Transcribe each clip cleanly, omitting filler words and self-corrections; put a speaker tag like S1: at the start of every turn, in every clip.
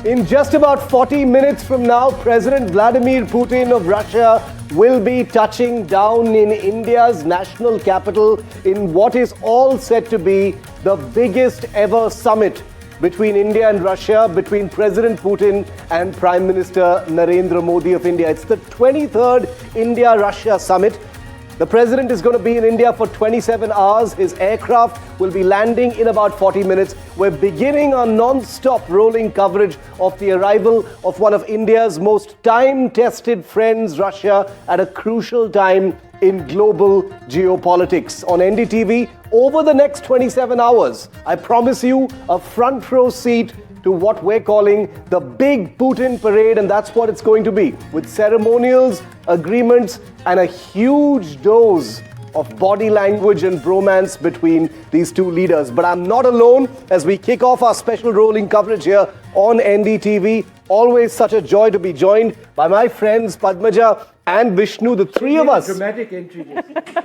S1: In just about 40 minutes from now, President Vladimir Putin of Russia will be touching down in India's national capital in what is all set to be the biggest ever summit between India and Russia, between President Putin and Prime Minister Narendra Modi of India. It's the 23rd India-Russia summit. The president is going to be in India for 27 hours. His aircraft will be landing in about 40 minutes. We're beginning our non-stop rolling coverage of the arrival of one of India's most time-tested friends, Russia, at a crucial time in global geopolitics. On NDTV, over the next 27 hours, I promise you a front row seat to what we're calling the big Putin parade, and that's what it's going to be, with ceremonials, agreements, and a huge dose of body language and bromance between these two leaders. But I'm not alone as we kick off our special rolling coverage here on NDTV. Always such a joy to be joined by my friends Padmaja and Vishnu, the three of us.
S2: Dramatic entry.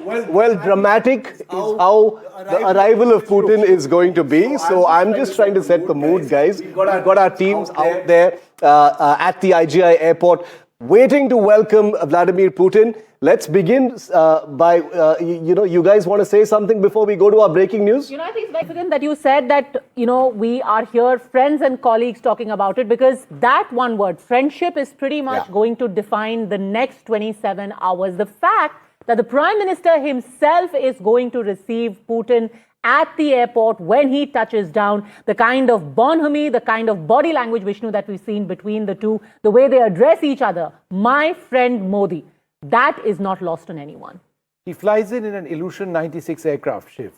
S1: Well, dramatic is how the arrival of Putin is going to be. So I'm just trying to set the mood, guys. We've got our teams out there at the IGI airport waiting to welcome Vladimir Putin. Let's begin by, you guys want to say something before we go to our breaking news?
S3: I think it's very significant that you said that, we are here, friends and colleagues, talking about it, because that one word, friendship, is pretty much going to define the next 27 hours. The fact that the Prime Minister himself is going to receive Putin at the airport when he touches down, the kind of bonhomie, the kind of body language, Vishnu, that we've seen between the two, the way they address each other, my friend Modi, that is not lost on anyone.
S2: He flies in an Illusion 96 aircraft, Shiv.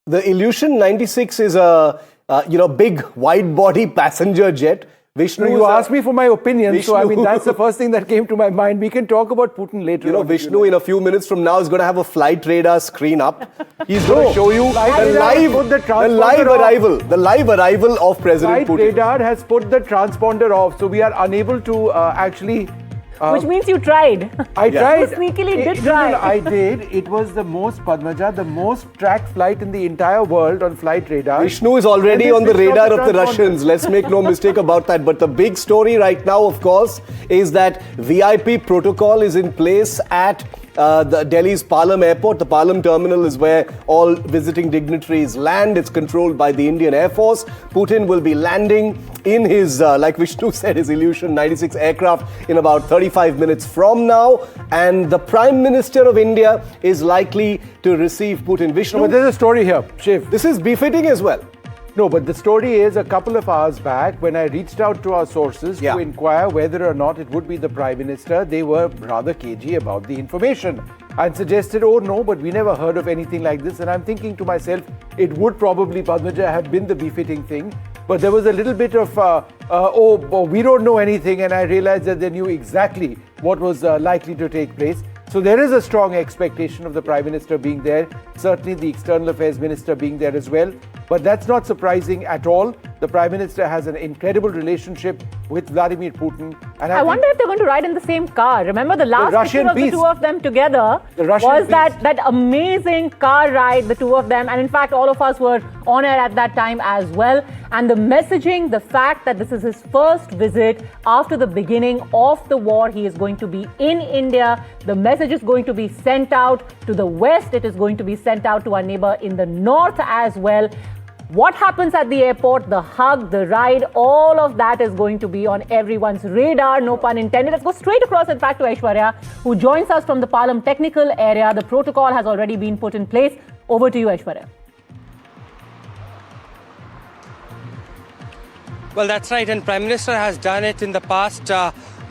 S1: The Illusion 96 is a, big wide-body passenger jet. Vishnu,
S2: you asked me for my opinion, Vishnu. So that's the first thing that came to my mind. We can talk about Putin later.
S1: Vishnu in a few minutes from now is going to have a flight radar screen up. He's going to show you the live arrival of President Putin.
S2: Flight radar has put the transponder off, so we are unable to actually...
S3: Which means you tried.
S2: I tried.
S3: You sneakily did try.
S2: I did. It was the most, Padmaja, the most tracked flight in the entire world on flight radar.
S1: Vishnu is already on the radar of the Russians. Let's make no mistake about that. But the big story right now, of course, is that VIP protocol is in place at the Delhi's Palam airport. The Palam terminal is where all visiting dignitaries land. It's controlled by the Indian Air Force. Putin will be landing in his, like Vishnu said, his Illusion 96 aircraft in about 35 minutes from now. And the Prime Minister of India is likely to receive Putin. Vishnu,
S2: but there's a story here, Shiv.
S1: This is befitting as well.
S2: No, but the story is a couple of hours back when I reached out to our sources to inquire whether or not it would be the Prime Minister, they were rather cagey about the information and suggested, oh no, but we never heard of anything like this. And I'm thinking to myself, it would probably, Padmaja, have been the befitting thing. But there was a little bit of, we don't know anything. And I realized that they knew exactly what was likely to take place. So there is a strong expectation of the Prime Minister being there, certainly the External Affairs Minister being there as well. But that's not surprising at all. The Prime Minister has an incredible relationship with Vladimir Putin. And
S3: I wonder if they're going to ride in the same car. Remember the last picture of the two of them together was that amazing car ride, the two of them. And in fact, all of us were on air at that time as well. And the messaging, the fact that this is his first visit after the beginning of the war, he is going to be in India. The message is going to be sent out to the west. It is going to be sent out to our neighbor in the north as well. What happens at the airport, the hug, the ride, all of that is going to be on everyone's radar, no pun intended. Let's go straight across, in fact, to Aishwarya, who joins us from the Palam technical area. The protocol has already been put in place. Over to you, Aishwarya.
S4: Well, that's right. And Prime Minister has done it in the past,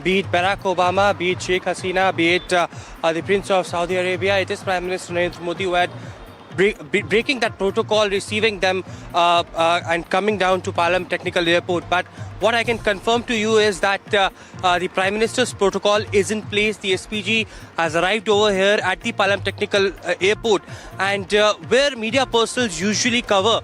S4: be it Barack Obama, be it Sheikh Hasina, be it the Prince of Saudi Arabia. It is Prime Minister Narendra Modi who had breaking that protocol, receiving them and coming down to Palam Technical Airport. But what I can confirm to you is that the Prime Minister's protocol is in place. The SPG has arrived over here at the Palam Technical Airport, and where media personnel usually cover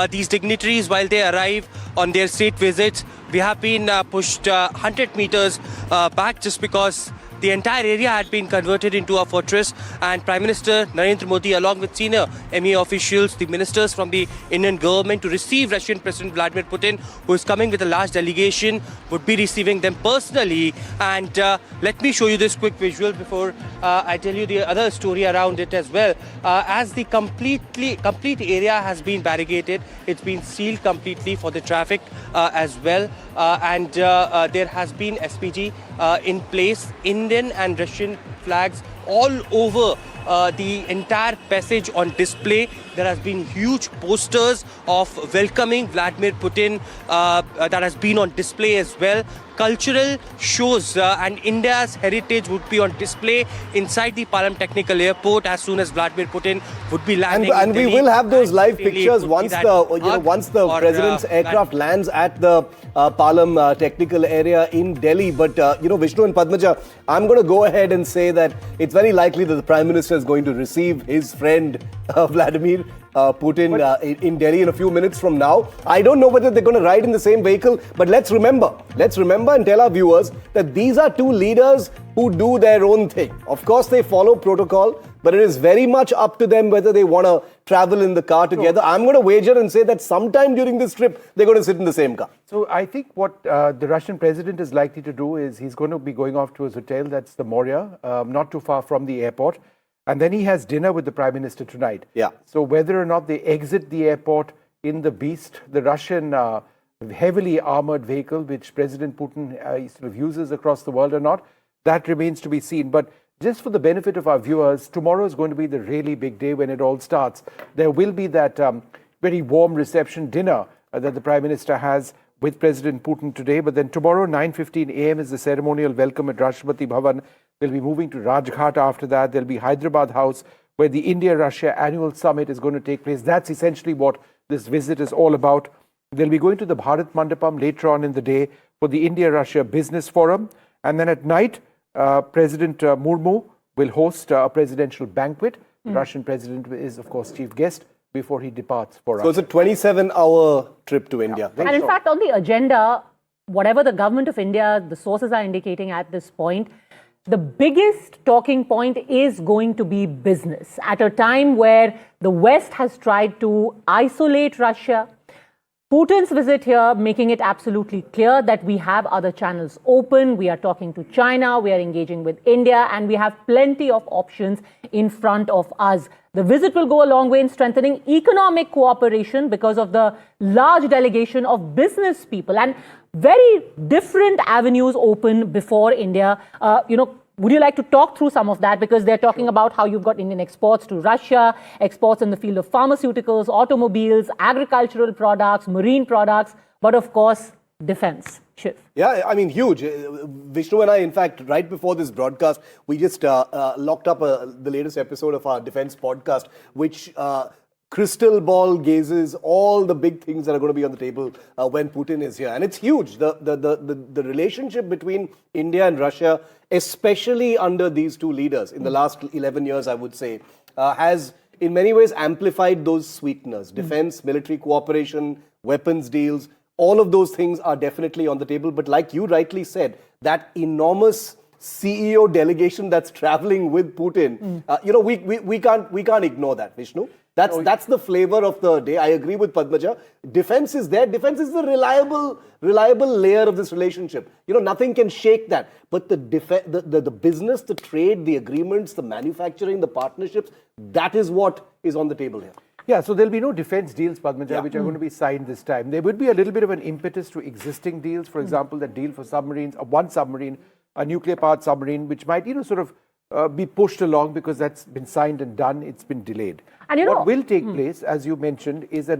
S4: these dignitaries while they arrive on their state visits, we have been pushed 100 meters back just because the entire area had been converted into a fortress, and Prime Minister Narendra Modi, along with senior ME officials, the ministers from the Indian government, to receive Russian President Vladimir Putin, who is coming with a large delegation, would be receiving them personally. And let me show you this quick visual before I tell you the other story around it as well. As the complete area has been barricaded, it's been sealed completely for the traffic as well, and there has been SPG in place, Indian and Russian flags all over the entire passage on display. There has been huge posters of welcoming Vladimir Putin that has been on display as well. Cultural shows and India's heritage would be on display inside the Palam Technical Airport as soon as Vladimir Putin would be landing.
S1: And we will have those live pictures once the president's aircraft lands at the Palam Technical area in Delhi. But Vishnu and Padmaja, I'm going to go ahead and say that it's very likely that the Prime Minister is going to receive his friend Vladimir Putin in Delhi in a few minutes from now. I don't know whether they're going to ride in the same vehicle, but let's remember and tell our viewers that these are two leaders who do their own thing. Of course, they follow protocol, but it is very much up to them whether they want to travel in the car together. I'm going to wager and say that sometime during this trip, they're going to sit in the same car.
S2: So I think what the Russian president is likely to do is he's going to be going off to his hotel, that's the Moria, not too far from the airport. And then he has dinner with the Prime Minister tonight.
S1: Yeah.
S2: So whether or not they exit the airport in the Beast, the Russian heavily armored vehicle, which President Putin sort of uses across the world or not, that remains to be seen. But just for the benefit of our viewers, tomorrow is going to be the really big day when it all starts. There will be that very warm reception dinner that the Prime Minister has with President Putin today. But then tomorrow, 9:15 a.m. is the ceremonial welcome at Rashtrapati Bhavan. They'll be moving to Rajghat after that. There'll be Hyderabad House, where the India-Russia annual summit is going to take place. That's essentially what this visit is all about. They'll be going to the Bharat Mandapam later on in the day for the India-Russia Business Forum. And then at night, President Murmu will host a presidential banquet. The Russian president is, of course, chief guest before he departs for
S1: Russia. So it's a 27-hour trip to India.
S3: And in fact, on the agenda, whatever the government of India, the sources are indicating at this point, the biggest talking point is going to be business. At a time where the West has tried to isolate Russia, Putin's visit here making it absolutely clear that we have other channels open. We are talking to China, we are engaging with India, and we have plenty of options in front of us. The visit will go a long way in strengthening economic cooperation because of the large delegation of business people and very different avenues open before India. Would you like to talk through some of that? Because they're talking about how you've got Indian exports to Russia, exports in the field of pharmaceuticals, automobiles, agricultural products, marine products, but of course, defense. Shiv.
S1: Yeah, I mean, huge. Vishnu and I, in fact, right before this broadcast, we just locked up the latest episode of our defense podcast, which crystal ball gazes all the big things that are going to be on the table when Putin is here. And it's huge. The relationship between India and Russia, especially under these two leaders in the last 11 years, I would say, has in many ways amplified those sweeteners. Defense, military cooperation, weapons deals, all of those things are definitely on the table. But like you rightly said, that enormous CEO delegation that's traveling with Putin, we can't ignore that, Vishnu. That's the flavor of the day. I agree with Padmaja. Defense is there. Defense is the reliable layer of this relationship. Nothing can shake that. But the business, the trade, the agreements, the manufacturing, the partnerships, that is what is on the table here.
S2: Yeah, so there'll be no defense deals, Padmaja, which are going to be signed this time. There would be a little bit of an impetus to existing deals. For example, the deal for submarines, one submarine, a nuclear-powered submarine, which might, be pushed along because that's been signed and done. It's been delayed. And what will take place, as you mentioned, is a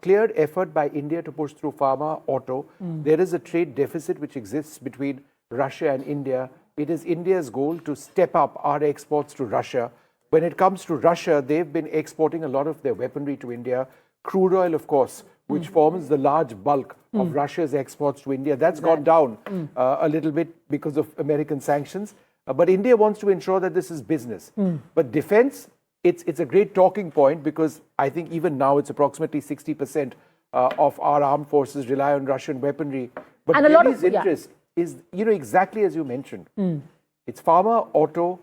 S2: clear effort by India to push through pharma, auto. There is a trade deficit which exists between Russia and India. It is India's goal to step up our exports to Russia. When it comes to Russia, they've been exporting a lot of their weaponry to India. Crude oil, of course, which forms the large bulk of Russia's exports to India. That's gone down a little bit because of American sanctions. But India wants to ensure that this is business. But defense, it's a great talking point because I think even now it's approximately 60% of our armed forces rely on Russian weaponry. But Delhi's interest is, exactly as you mentioned. It's pharma, auto,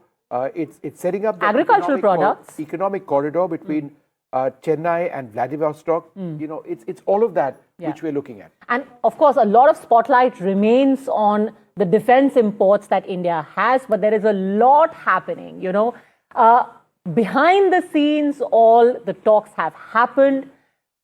S2: it's setting up the
S3: agricultural products,
S2: economic corridor between Chennai and Vladivostok. It's all of that which we're looking at.
S3: And of course, a lot of spotlight remains on the defense imports that India has, but there is a lot happening. Behind the scenes, all the talks have happened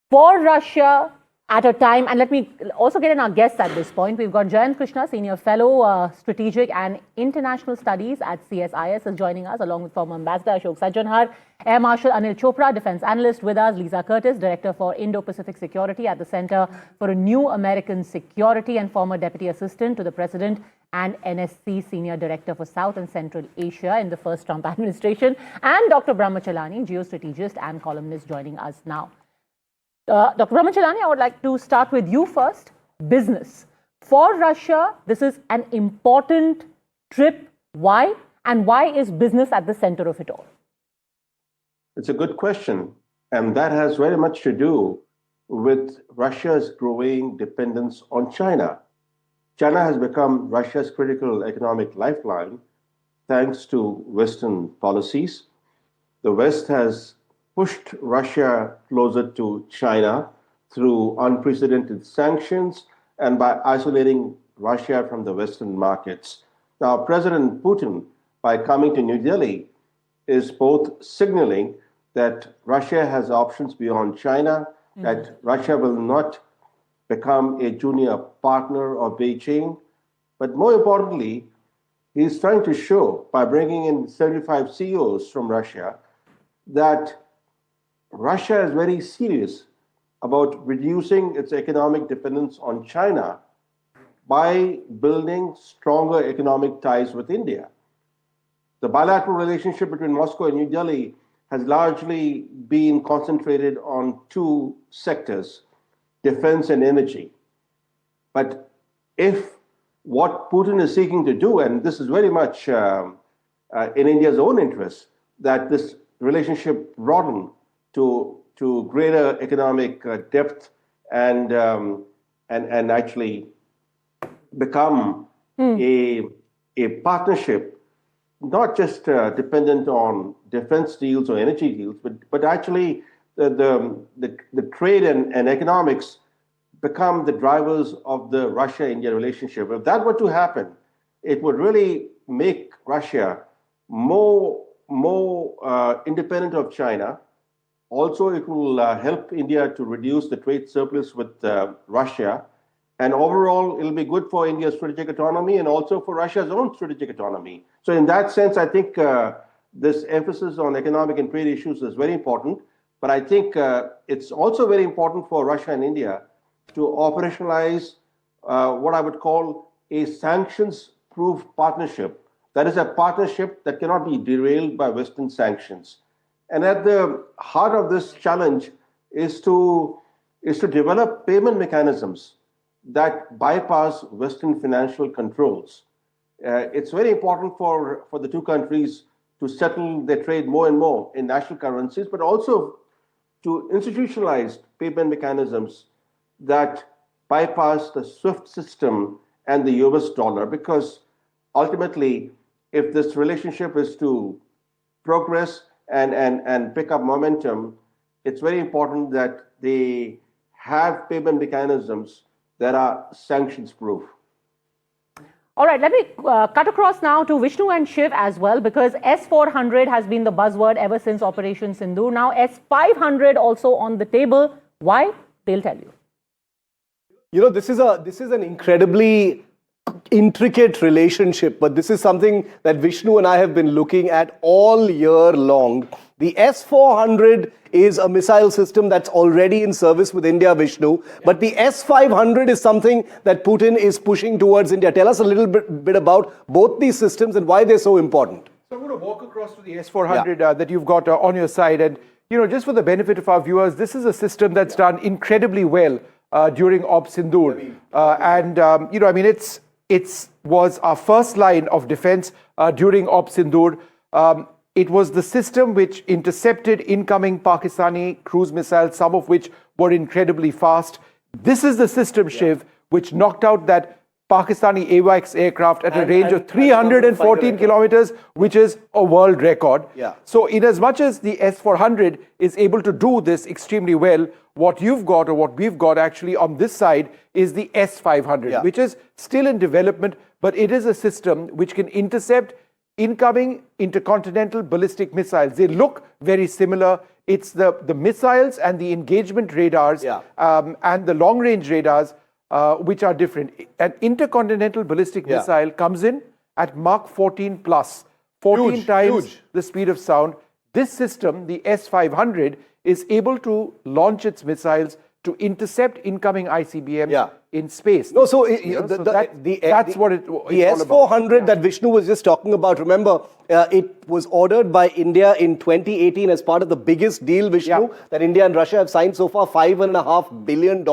S3: for Russia at a time. And let me also get in our guests at this point. We've got Jayant Krishna, Senior Fellow, Strategic and International Studies at CSIS, is joining us, along with former Ambassador Ashok Sajjanhar, Air Marshal Anil Chopra, Defense Analyst with us, Lisa Curtis, Director for Indo-Pacific Security at the Center for a New American Security and former Deputy Assistant to the President and NSC Senior Director for South and Central Asia in the first Trump administration, and Dr. Brahmachalani, geostrategist and columnist, joining us now. Dr. Brahmachalani, I would like to start with you first. Business. For Russia, this is an important trip. Why? And why is business at the center of it all?
S5: It's a good question. And that has very much to do with Russia's growing dependence on China. China has become Russia's critical economic lifeline thanks to Western policies. The West has pushed Russia closer to China through unprecedented sanctions and by isolating Russia from the Western markets. Now, President Putin, by coming to New Delhi, is both signaling that Russia has options beyond China, that Russia will not become a junior partner of Beijing. But more importantly, he's trying to show, by bringing in 75 CEOs from Russia, that Russia is very serious about reducing its economic dependence on China by building stronger economic ties with India. The bilateral relationship between Moscow and New Delhi has largely been concentrated on two sectors, defense and energy. But if what Putin is seeking to do, and this is very much in India's own interest, that this relationship broaden to greater economic depth and actually become a partnership, not just dependent on defense deals or energy deals, but actually the trade and economics become the drivers of the Russia-India relationship. If that were to happen, it would really make Russia more independent of China. Also, it will help India to reduce the trade surplus with Russia. And overall, it'll be good for India's strategic autonomy and also for Russia's own strategic autonomy. So in that sense, I think this emphasis on economic and trade issues is very important. But I think it's also very important for Russia and India to operationalize what I would call a sanctions-proof partnership. That is a partnership that cannot be derailed by Western sanctions. And at the heart of this challenge is to develop payment mechanisms that bypass Western financial controls. It's very important for the two countries to settle their trade more and more in national currencies, but also to institutionalize payment mechanisms that bypass the SWIFT system and the US dollar, because ultimately, if this relationship is to progress and pick up momentum, it's very important that they have payment mechanisms that are sanctions-proof.
S3: All right, let me cut across now to Vishnu and Shiv as well, because S-400 has been the buzzword ever since Operation Sindu. Now S-500 also on the table. Why? They'll tell you.
S1: You know, this is an incredibly intricate relationship, but this is something that Vishnu and I have been looking at all year long. The S-400 is a missile system that's already in service with India, Vishnu, but the S-500 is something that Putin is pushing towards India. Tell us a little bit about both these systems and why they're so important.
S2: So I'm going to walk across to the S-400 that you've got on your side, and just for the benefit of our viewers, this is a system that's done incredibly well during Op Sindur, it was our first line of defense during Op Sindur. It was the system which intercepted incoming Pakistani cruise missiles, some of which were incredibly fast. This is the system, Shiv, which knocked out that Pakistani AWACS aircraft at a range of 314 kilometers, which is a world record.
S1: Yeah.
S2: So in as much as the S-400 is able to do this extremely well, what you've got or what we've got actually on this side is the S-500, which is still in development, but it is a system which can intercept incoming intercontinental ballistic missiles. They look very similar. It's the missiles and the engagement radars and the long-range radars which are different. An intercontinental ballistic missile comes in at Mach 14 plus, 14 times the speed of sound. This system, the S-500, is able to launch its missiles to intercept incoming ICBMs in space.
S1: No, so
S2: that's what it's
S1: the S-400 that Vishnu was just talking about, remember, it was ordered by India in 2018 as part of the biggest deal, Vishnu, that India and Russia have signed so far, $5.5 billion.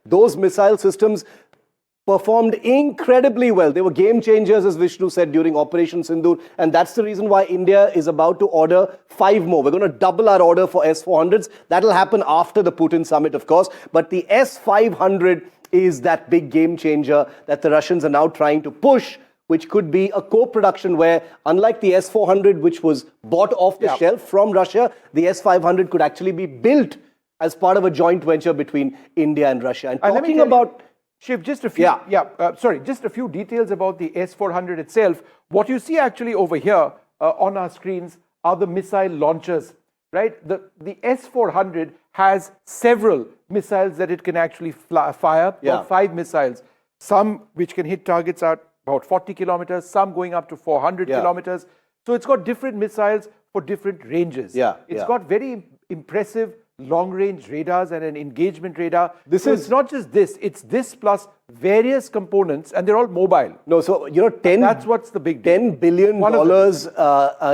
S1: Those missile systems performed incredibly well. They were game changers, as Vishnu said, during Operation Sindu. And that's the reason why India is about to order 5 more. We're going to double our order for S-400s. That'll happen after the Putin summit, of course. But the S-500 is that big game changer that the Russians are now trying to push, which could be a co-production where, unlike the S-400, which was bought off the shelf from Russia, the S-500 could actually be built as part of a joint venture between India and Russia. And talking about...
S2: Shiv, just a few, just a few details about the S-400 itself. What you see actually over here on our screens are the missile launchers, right? The S-400 has several missiles that it can actually fire, about 5 missiles. Some which can hit targets at about 40 kilometers, some going up to 400 kilometers. So it's got different missiles for different ranges. It's got very impressive long-range radars and an engagement radar. It's not just this, it's this plus various components, and they're all mobile.
S1: No, so,
S2: that's what's the big deal.
S1: $10 billion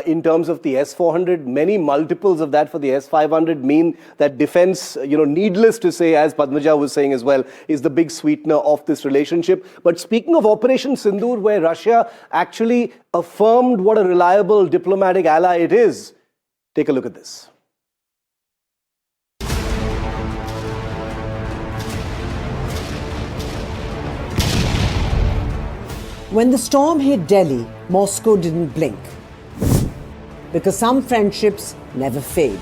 S1: in terms of the S-400, many multiples of that for the S-500 mean that defense, needless to say, as Padmaja was saying as well, is the big sweetener of this relationship. But speaking of Operation Sindoor, where Russia actually affirmed what a reliable diplomatic ally it is, take a look at this.
S6: When the storm hit Delhi, Moscow didn't blink. Because some friendships never fade.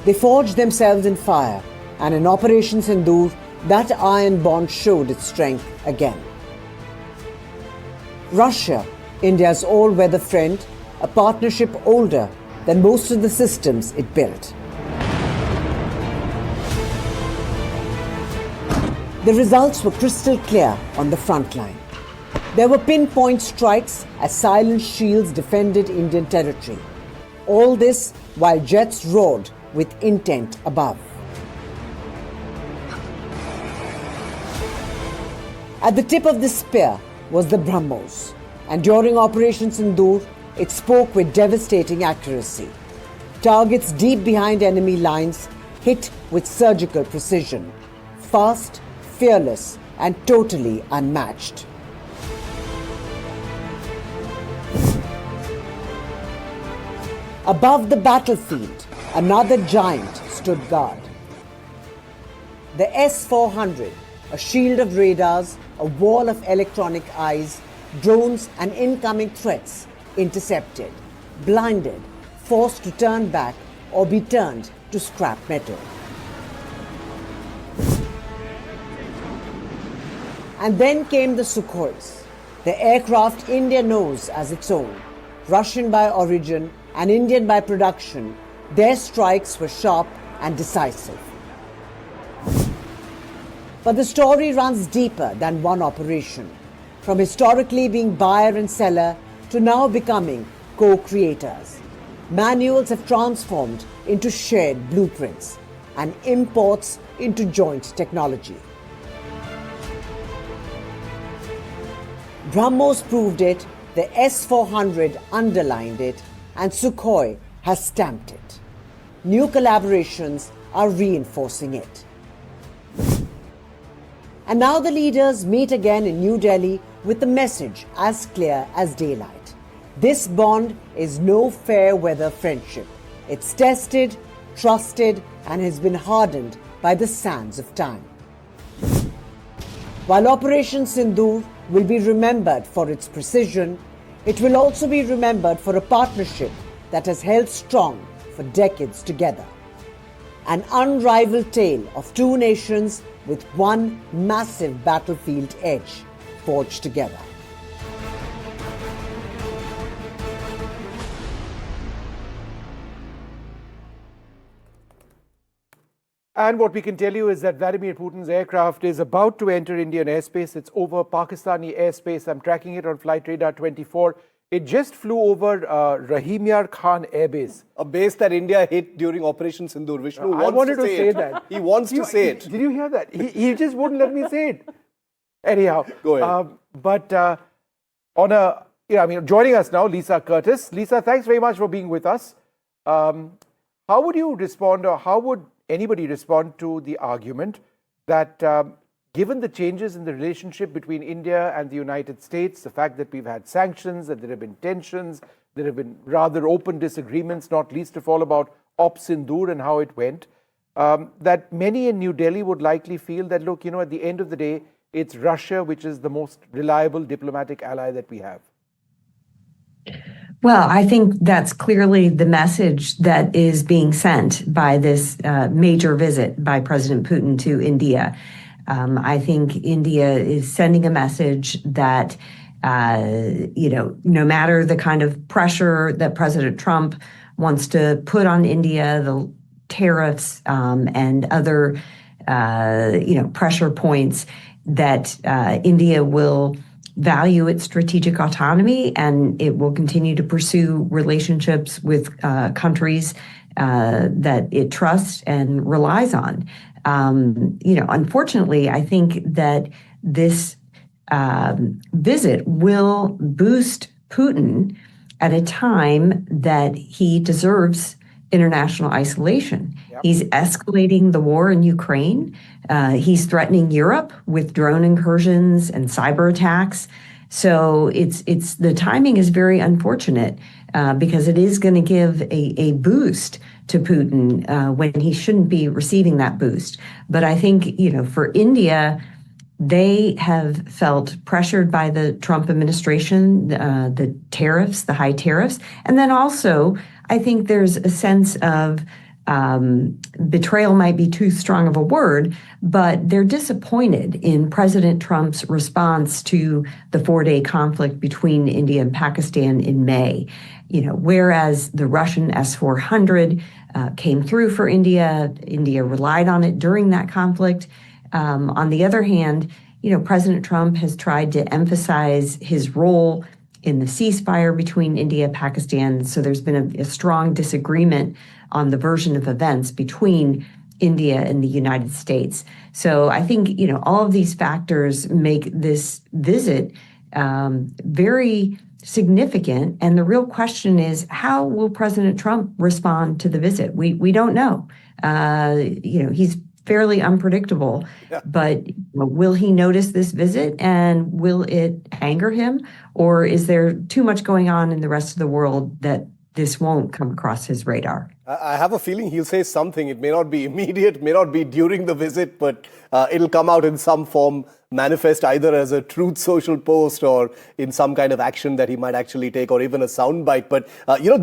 S6: They forged themselves in fire, and in Operation Sindoor, that iron bond showed its strength again. Russia, India's all-weather friend, a partnership older than most of the systems it built. The results were crystal clear on the front line. There were pinpoint strikes as silent shields defended Indian territory. All this while jets roared with intent above. At the tip of the spear was the BrahMos, and during Operation Sindoor, it spoke with devastating accuracy. Targets deep behind enemy lines hit with surgical precision, fast, fearless, and totally unmatched. Above the battlefield, another giant stood guard. The S-400, a shield of radars, a wall of electronic eyes, drones and incoming threats, intercepted, blinded, forced to turn back or be turned to scrap metal. And then came the Sukhois, the aircraft India knows as its own, Russian by origin and Indian by production. Their strikes were sharp and decisive. But the story runs deeper than one operation, from historically being buyer and seller to now becoming co-creators. Manuals have transformed into shared blueprints and imports into joint technology. BrahMos proved it, the S-400 underlined it, and Sukhoi has stamped it. New collaborations are reinforcing it. And now the leaders meet again in New Delhi with the message as clear as daylight. This bond is no fair weather friendship. It's tested, trusted, and has been hardened by the sands of time. While Operation Sindoor will be remembered for its precision, it will also be remembered for a partnership that has held strong for decades together. An unrivaled tale of two nations with one massive battlefield edge forged together.
S2: And what we can tell you is that Vladimir Putin's aircraft is about to enter Indian airspace. It's over Pakistani airspace. I'm tracking it on Flight Radar 24. It just flew over Rahim Yar Khan Air Base.
S1: A base that India hit during Operation Sindu. Vishnu
S2: I wanted to say
S1: it.
S2: that.
S1: He wants to say it.
S2: Did you hear that? He just wouldn't let me say it. Anyhow.
S1: Go ahead.
S2: Joining us now, Lisa Curtis. Lisa, thanks very much for being with us. How would you respond, or how would anybody respond to the argument that given the changes in the relationship between India and the United States, the fact that we've had sanctions, that there have been tensions, there have been rather open disagreements, not least of all about Op Sindoor and how it went, that many in New Delhi would likely feel that, look, at the end of the day, it's Russia which is the most reliable diplomatic ally that we have?
S7: Well, I think that's clearly the message that is being sent by this major visit by President Putin to India. I think India is sending a message that, no matter the kind of pressure that President Trump wants to put on India, the tariffs and other, pressure points, that India will value its strategic autonomy, and it will continue to pursue relationships with countries that it trusts and relies on. Unfortunately, I think that this visit will boost Putin at a time that he deserves international isolation. Yep. He's escalating the war in Ukraine. He's threatening Europe with drone incursions and cyber attacks. So it's the timing is very unfortunate because it is going to give a boost to Putin when he shouldn't be receiving that boost. But I think, for India, they have felt pressured by the Trump administration, the tariffs, the high tariffs. And then also, I think there's a sense of betrayal might be too strong of a word, but they're disappointed in President Trump's response to the 4-day conflict between India and Pakistan in May. Whereas the Russian S-400 came through for India, India relied on it during that conflict. On the other hand, President Trump has tried to emphasize his role in the ceasefire between India and Pakistan. So there's been a strong disagreement on the version of events between India and the United States. So I think, all of these factors make this visit very significant. And the real question is, how will President Trump respond to the visit? We don't know. He's fairly unpredictable, but will he notice this visit and will it anger him? Or is there too much going on in the rest of the world that this won't come across his radar?
S1: I have a feeling he'll say something. It may not be immediate, may not be during the visit, but it'll come out in some form, manifest either as a Truth Social post or in some kind of action that he might actually take, or even a soundbite. But,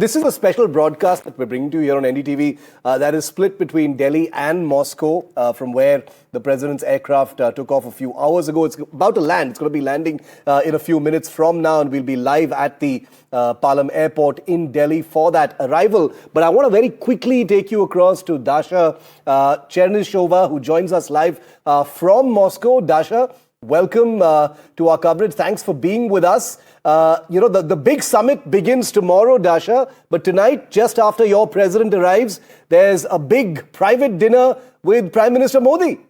S1: this is a special broadcast that we're bringing to you here on NDTV that is split between Delhi and Moscow, from where the president's aircraft took off a few hours ago. It's about to land. It's going to be landing in a few minutes from now, and we'll be live at the Palam Airport in Delhi for that arrival. But I want to very quickly take you across to Dasha Chernyshyova, who joins us live from Moscow. Dasha, welcome to our coverage. Thanks for being with us. The big summit begins tomorrow, Dasha, but tonight, just after your president arrives, there's a big private dinner with Prime Minister Modi.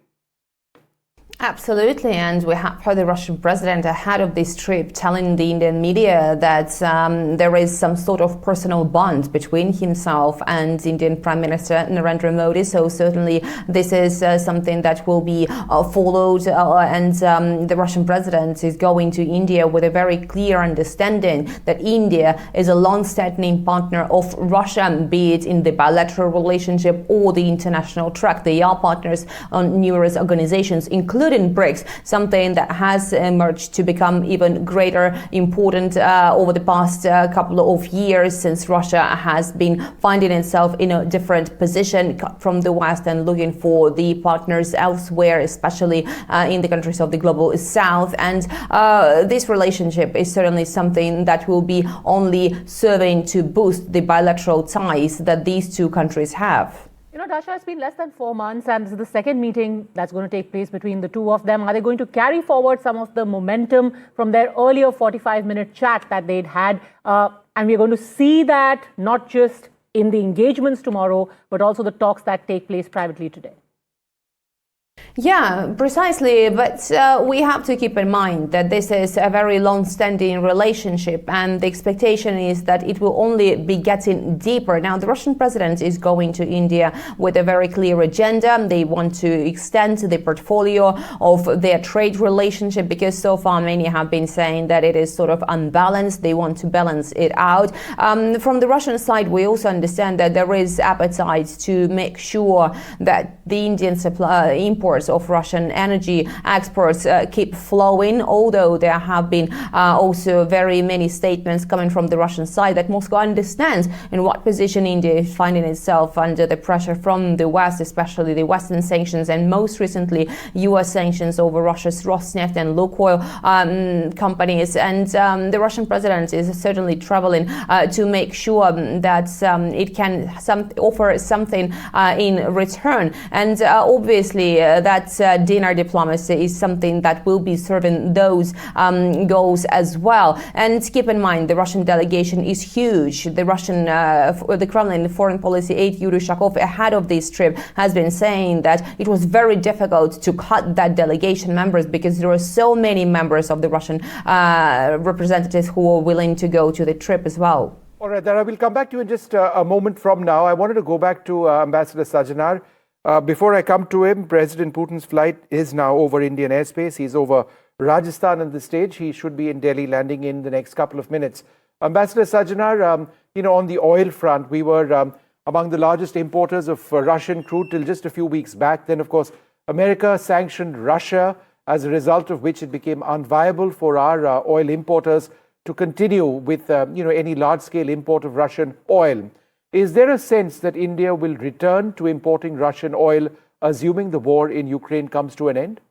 S8: Absolutely, and we have heard the Russian president ahead of this trip telling the Indian media that there is some sort of personal bond between himself and Indian Prime Minister Narendra Modi. So certainly this is something that will be followed, and the Russian president is going to India with a very clear understanding that India is a long-standing partner of Russia, be it in the bilateral relationship or the international track. They are partners on numerous organizations, including including BRICS, something that has emerged to become even greater important over the past couple of years, since Russia has been finding itself in a different position from the West and looking for the partners elsewhere, especially in the countries of the global South. And this relationship is certainly something that will be only serving to boost the bilateral ties that these two countries have.
S3: You know, Dasha, it's been less than 4 months, and this is the second meeting that's going to take place between the two of them. Are they going to carry forward some of the momentum from their earlier 45-minute chat that they'd had? And we're going to see that not just in the engagements tomorrow, but also the talks that take place privately today.
S8: Yeah, precisely. But we have to keep in mind that this is a very long-standing relationship, and the expectation is that it will only be getting deeper. Now, the Russian president is going to India with a very clear agenda. They want to extend the portfolio of their trade relationship, because so far many have been saying that it is sort of unbalanced. They want to balance it out. From the Russian side, we also understand that there is appetite to make sure that the Indian imports of Russian energy exports keep flowing, although there have been also very many statements coming from the Russian side that Moscow understands in what position India is finding itself under the pressure from the West, especially the Western sanctions, and most recently US sanctions over Russia's Rosneft and Lukoil companies. And the Russian president is certainly traveling to make sure that it can offer something in return. And obviously that dinner diplomacy is something that will be serving those goals as well. And keep in mind, the Russian delegation is huge. The Kremlin foreign policy aide Yuri Shakov, ahead of this trip, has been saying that it was very difficult to cut that delegation members because there were so many members of the Russian representatives who were willing to go to the trip as well.
S2: All right, Dara, we'll come back to you in just a moment from now. I wanted to go back to Ambassador Sajjanar. Before I come to him, President Putin's flight is now over Indian airspace. He's over Rajasthan on the stage. He should be in Delhi, landing in the next couple of minutes. Ambassador Sajjanar, on the oil front, we were among the largest importers of Russian crude till just a few weeks back. Then, of course, America sanctioned Russia, as a result of which it became unviable for our oil importers to continue with any large-scale import of Russian oil. Is there a sense that India will return to importing Russian oil, assuming the war in Ukraine comes to an end?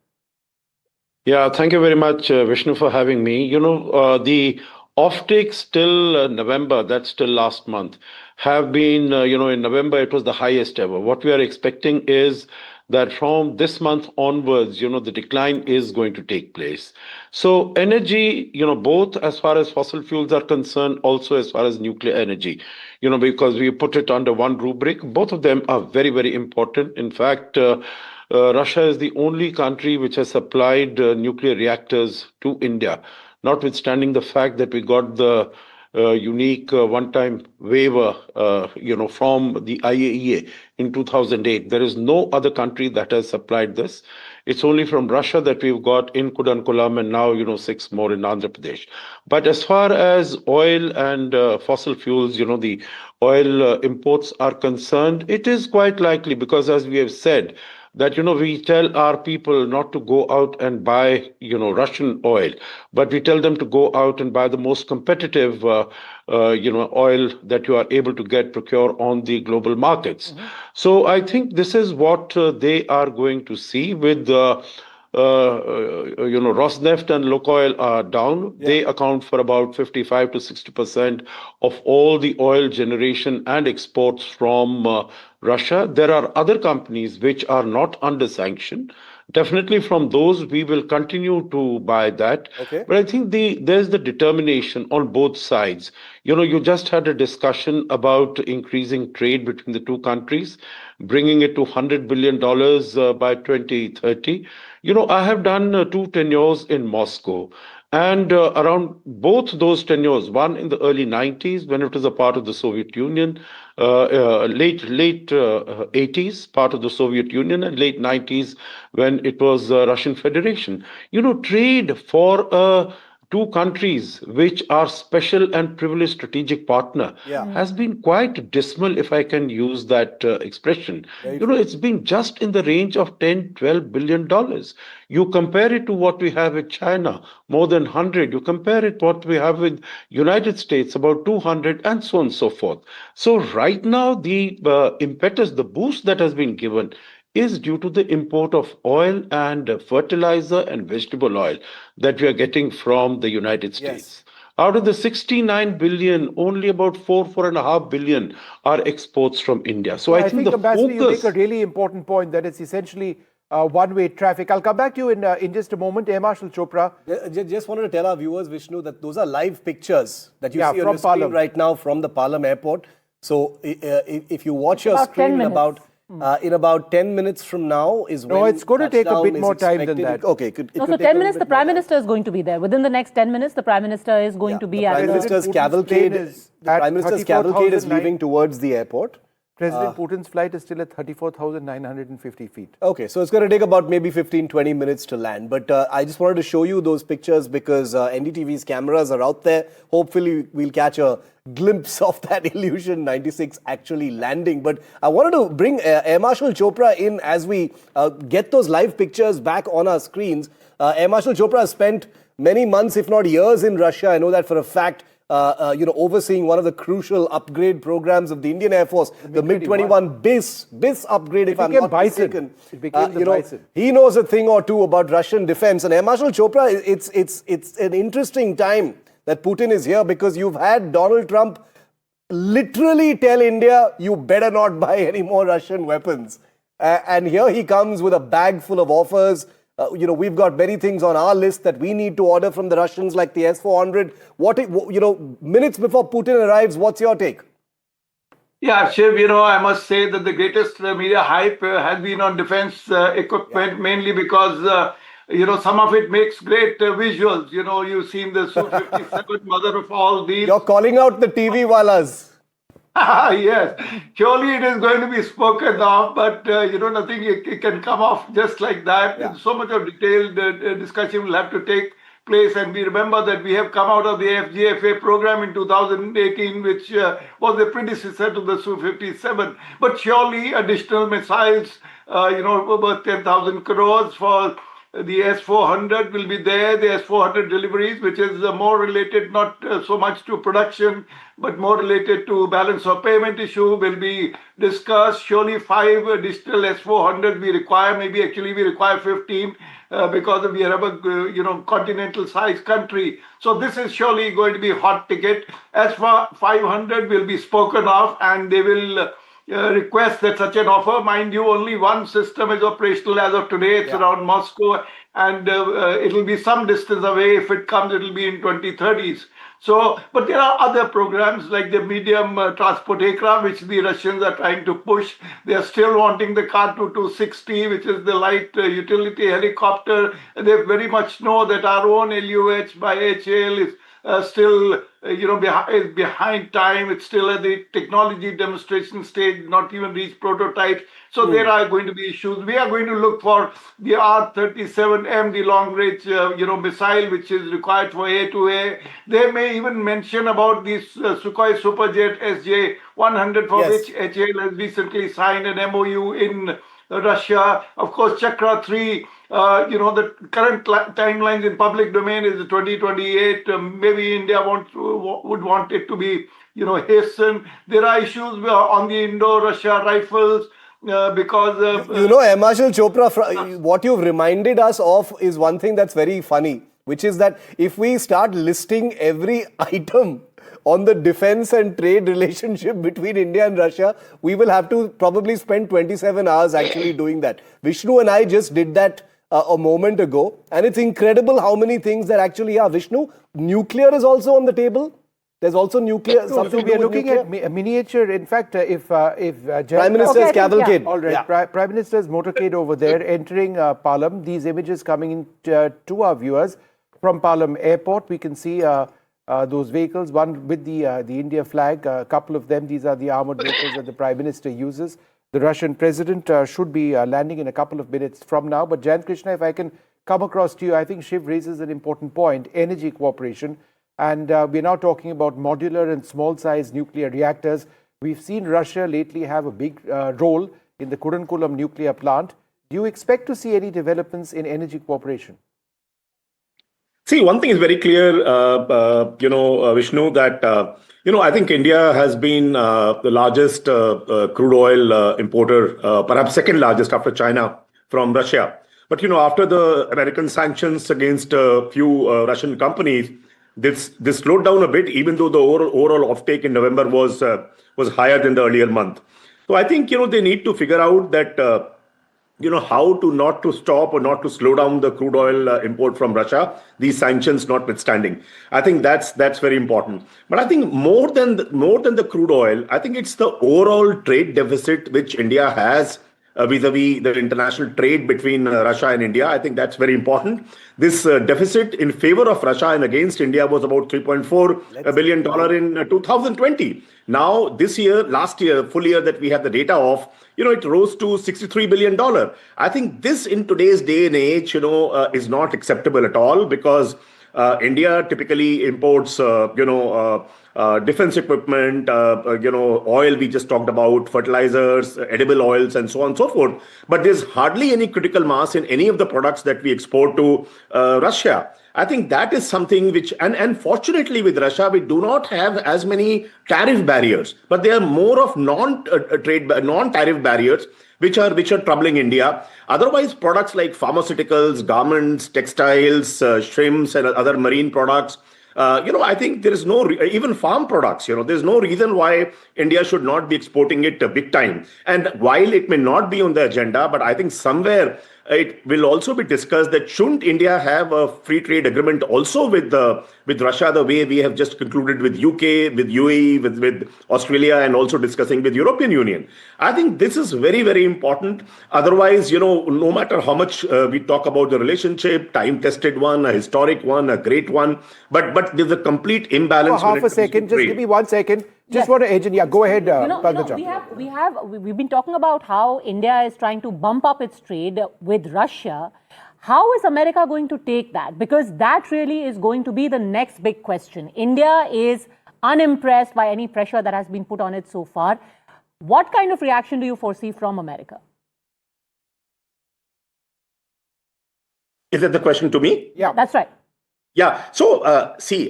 S9: Yeah, thank you very much, Vishnu, for having me. The offtakes till November, that's till last month, have been, in November, it was the highest ever. What we are expecting is that from this month onwards, the decline is going to take place. So energy, both as far as fossil fuels are concerned, also as far as nuclear energy, because we put it under one rubric, both of them are very, very important. In fact, Russia is the only country which has supplied nuclear reactors to India, notwithstanding the fact that we got the unique one-time waiver, from the IAEA in 2008. There is no other country that has supplied this. It's only from Russia that we've got in Kudankulam, and now, 6 more in Andhra Pradesh. But as far as oil and fossil fuels, the oil imports are concerned, it is quite likely, because as we have said, that, we tell our people not to go out and buy, Russian oil, but we tell them to go out and buy the most competitive, oil that you are able to procure on the global markets. Mm-hmm. So I think this is what they are going to see with Rosneft and Lukoil are down. Yeah. They account for about 55 to 60% of all the oil generation and exports from Russia. There are other companies which are not under sanction. Definitely from those, we will continue to buy that. Okay. But I think there's the determination on both sides. You just had a discussion about increasing trade between the two countries, bringing it to $100 billion by 2030. I have done 2 tenures in Moscow. And around both those tenures, one in the early 90s when it was a part of the Soviet Union, late 80s, part of the Soviet Union, and late 90s when it was Russian Federation. Trade for a two countries which are special and privileged strategic partner has been quite dismal, if I can use that expression. It's been just in the range of $10-12 billion. You compare it to what we have with China, more than 100. You compare it what we have with United States, about 200, and so on and so forth. So right now, the impetus, the boost that has been given is due to the import of oil and fertilizer and vegetable oil that we are getting from the United States. Out of the 69 billion, only about 4.5 billion are exports from India. So I think the
S2: Ambassador, you
S9: focus...
S2: make a really important point that it's essentially one-way traffic. I'll come back to you in just a moment. Air Marshal Chopra.
S1: Just wanted to tell our viewers, Vishnu, that those are live pictures that you see on your
S2: Palam
S1: screen right now from the Palam airport. So if you watch your screen in about 10 minutes from now is when...
S2: No, it's going to take a bit more time than that.
S1: Okay.
S3: So 10 minutes, the Prime Minister is going to be there. Within the next 10 minutes, the Prime Minister is going to be at
S1: the Prime Minister's cavalcade is leaving towards the airport.
S2: President Putin's flight is still at 34,950 feet.
S1: Okay, so it's going to take about maybe 15-20 minutes to land. But I just wanted to show you those pictures because NDTV's cameras are out there. Hopefully, we'll catch a glimpse of that illusion 96 actually landing. But I wanted to bring Air Marshal Chopra in as we get those live pictures back on our screens. Air Marshal Chopra has spent many months, if not years, in Russia. I know that for a fact. Overseeing one of the crucial upgrade programs of the Indian Air Force, the MiG-21 BIS upgrade, if I'm not mistaken.
S2: It became the Bison.
S1: He knows a thing or two about Russian defense. And Air Marshal Chopra, it's an interesting time that Putin is here because you've had Donald Trump literally tell India, you better not buy any more Russian weapons. And here he comes with a bag full of offers. We've got many things on our list that we need to order from the Russians, like the S-400. Minutes before Putin arrives, what's your take?
S10: Yeah, Shiv, I must say that the greatest media hype has been on defense equipment, mainly because, some of it makes great visuals. You've seen the Su-57, mother of all these.
S1: You're calling out the TV wallas.
S10: Yes, surely it is going to be spoken of, but nothing it can come off just like that. Yeah. So much of detailed discussion will have to take place, and we remember that we have come out of the FGFA program in 2018, which was the predecessor to the Su-57. But surely additional missiles, about 10,000 crores for the S-400 will be there, the S-400 deliveries, which is more related not so much to production, but more related to balance of payment issue will be discussed. Surely 5 additional S-400 we require, maybe actually we require 15 because we have a continental size country. So this is surely going to be a hot ticket. As for 500 will be spoken of, and they will request that such an offer. Mind you, only one system is operational as of today. It's around Moscow, and it will be some distance away. If it comes, it will be in 2030s. So, but there are other programs like the medium transport aircraft, which the Russians are trying to push. They are still wanting the Ka-260, which is the light utility helicopter. And they very much know that our own LUH by HAL is still, is behind time. It's still at the technology demonstration stage, not even reached prototypes. So there are going to be issues. We are going to look for the R-37M, the long-range, missile, which is required for air-to-air. They may even mention about this Sukhoi Superjet SJ-100, for which HAL has recently signed an MOU in Russia. Of course, Chakra 3. The current timelines in public domain is 2028. Maybe India would want it to be, hastened. There are issues on the Indo-Russia rifles because...
S1: Air Marshal Chopra, what you've reminded us of is one thing that's very funny, which is that if we start listing every item on the defense and trade relationship between India and Russia, we will have to probably spend 27 hours actually doing that. Vishnu and I just did that a moment ago, and it's incredible how many things there actually are. Vishnu, nuclear is also on the table. There's also nuclear.
S2: So we are looking at a miniature. In fact, if
S1: Prime Minister's cavalcade,
S2: all right, Prime Minister's motorcade over there entering Palam. These images coming in to our viewers from Palam Airport. We can see those vehicles, one with the India flag. A couple of them. These are the armored vehicles that the Prime Minister uses. The Russian president should be landing in a couple of minutes from now. But Jan Krishna, if I can come across to you. I think Shiv raises an important point, energy cooperation. And we're now talking about modular and small-sized nuclear reactors. We've seen Russia lately have a big role in the Kudankulam nuclear plant. Do you expect to see any developments in energy cooperation?
S11: See, one thing is very clear, Vishnu, that, I think India has been the largest crude oil importer, perhaps second largest after China from Russia. But, after the American sanctions against a few Russian companies, this slowed down a bit, even though the overall offtake in November was higher than the earlier month. So I think, they need to figure out that, how to not to stop or not to slow down the crude oil import from Russia, these sanctions notwithstanding. I think that's very important. But I think more than the crude oil, I think it's the overall trade deficit which India has vis-a-vis the international trade between Russia and India. I think that's very important. This deficit in favor of Russia and against India was about $3.4 billion in 2020. Now, last year, full year that we have the data of, it rose to $63 billion. I think this in today's day and age, is not acceptable at all, because India typically imports, defense equipment, oil we just talked about, fertilizers, edible oils, and so on and so forth. But there's hardly any critical mass in any of the products that we export to Russia. I think that is something which, and fortunately with Russia, we do not have as many tariff barriers, but there are more of non-tariff barriers which are troubling India. Otherwise, products like pharmaceuticals, garments, textiles, shrimps, and other marine products, I think there is even farm products, there's no reason why India should not be exporting it big time. And while it may not be on the agenda, but I think somewhere it will also be discussed that shouldn't India have a free trade agreement also with Russia, the way we have just concluded with UK, with UAE, with Australia, and also discussing with European Union. I think this is very, very important. Otherwise, no matter how much we talk about the relationship, time-tested one, a historic one, a great one, but there's a complete imbalance.
S2: Half a second, just give me 1 second. Just want to edge in. Yeah, go ahead,
S3: we've been talking about how India is trying to bump up its trade with Russia. How is America going to take that? Because that really is going to be the next big question. India is unimpressed by any pressure that has been put on it so far. What kind of reaction do you foresee from America?
S11: Is that the question to me?
S3: Yeah, that's right.
S11: Yeah. So,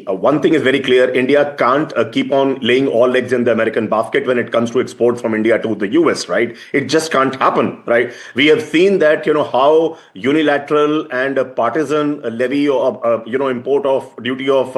S11: one thing is very clear. India can't keep on laying all eggs in the American basket when it comes to exports from India to the US, right? It just can't happen, right? We have seen that, how unilateral and a partisan levy of, import of duty of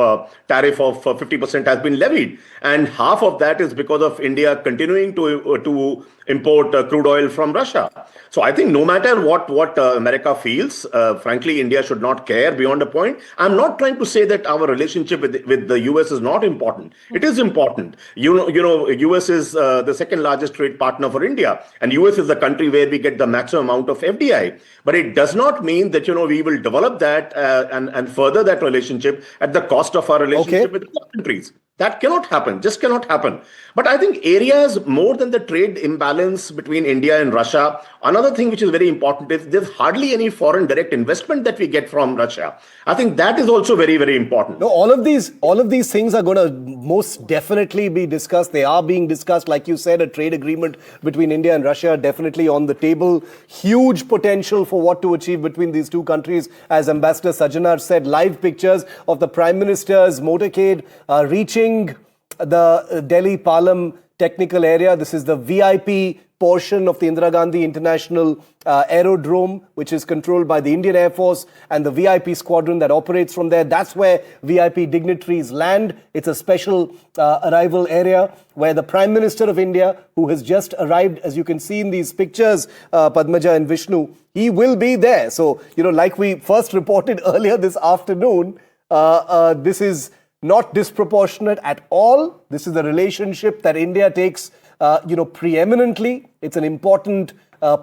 S11: tariff of 50% has been levied. And half of that is because of India continuing to import crude oil from Russia. So I think no matter what America feels, frankly, India should not care beyond a point. I'm not trying to say that our relationship with the US is not important. It is important. US is the second largest trade partner for India, and US is the country where we get the maximum amount of FDI. But it does not mean that we will develop that and further that relationship at the cost of our relationship with other countries. That cannot happen, just cannot happen. But I think areas more than the trade imbalance between India and Russia, another thing which is very important is there's hardly any foreign direct investment that we get from Russia. I think that is also very, very important.
S1: No, all of these things are going to most definitely be discussed. They are being discussed. Like you said, a trade agreement between India and Russia definitely on the table. Huge potential for what to achieve between these two countries. As Ambassador Sajjanar said, live pictures of the Prime Minister's motorcade reaching the Delhi Palam technical area. This is the VIP portion of the Indira Gandhi International Aerodrome, which is controlled by the Indian Air Force and the VIP squadron that operates from there. That's where VIP dignitaries land. It's a special arrival area where the Prime Minister of India, who has just arrived, as you can see in these pictures, Padmaja and Vishnu, he will be there. So, like we first reported earlier this afternoon, this is not disproportionate at all. This is a relationship that India takes, preeminently. It's an important